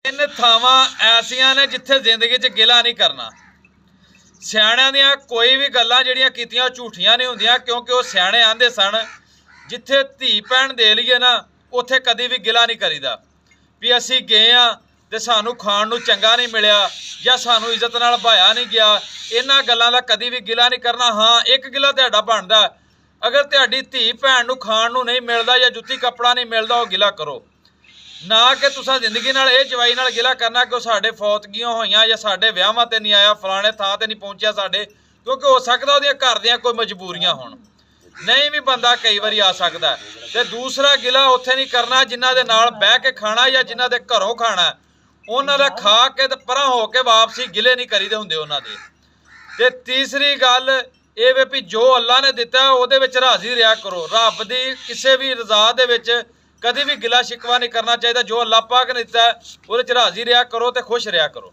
इन थावां ऐसियां ने जिथे जिंदगी च गिला नहीं करना। सियाणियां दियां कोई भी गल्लां जिहड़ियां कीतियां झूठियां नहीं हुंदियां, क्योंकि वो सियाणे आंदे सन जिथे धी भैन दे लईए ना उत्थे कदी भी गिला नहीं करीदा भी असीं गए आ ते सानूं खाण नूं चंगा नहीं मिलिया जां सानूं इज्जत नाल भाया नहीं गया। इन्हां गल्लां दा कदी भी गिला नहीं करना। हाँ, एक गिला तुहाडा बनदा, अगर तुहाडी धी भैन नूं खाण नूं नहीं मिलदा जां जुत्ती कपड़ा नहीं मिलदा वो गिला करो ना, कि तुसां जिंदगी नाल इह जवाई नाल गिला करना कि साडे फौतगियां होईयां जां साडे विआहां ते नहीं आया, फलाणे थां ते नहीं पहुंचिया साडे, क्योंकि हो सकदा उहदियां घर दियां कोई मजबूरियां होण, नहीं भी बंदा कई बारी आ सकदा। ते दूसरा गिला उत्थे नहीं करना जिन्हां दे नाल बह के खाना या जिन्हां दे घरों खाना, उन्हां दा खा के ते परां हो के वापसी गिले नहीं करीदे हुंदे उन्हां दे। ते तीसरी गल ਇਹ ਵੇ ਵੀ जो अल्लाह ने दिता ਉਹਦੇ ਵਿੱਚ राजी ਰਿਹਾ करो। रब की किसी भी रजा ਦੇ ਵਿੱਚ कभी भी गिला शिकवा नहीं करना चाहिए। जो अल्लाह पाक ने दिता ਉਹਦੇ ਵਿੱਚ राजी ਰਿਹਾ करो तो खुश ਰਿਹਾ करो।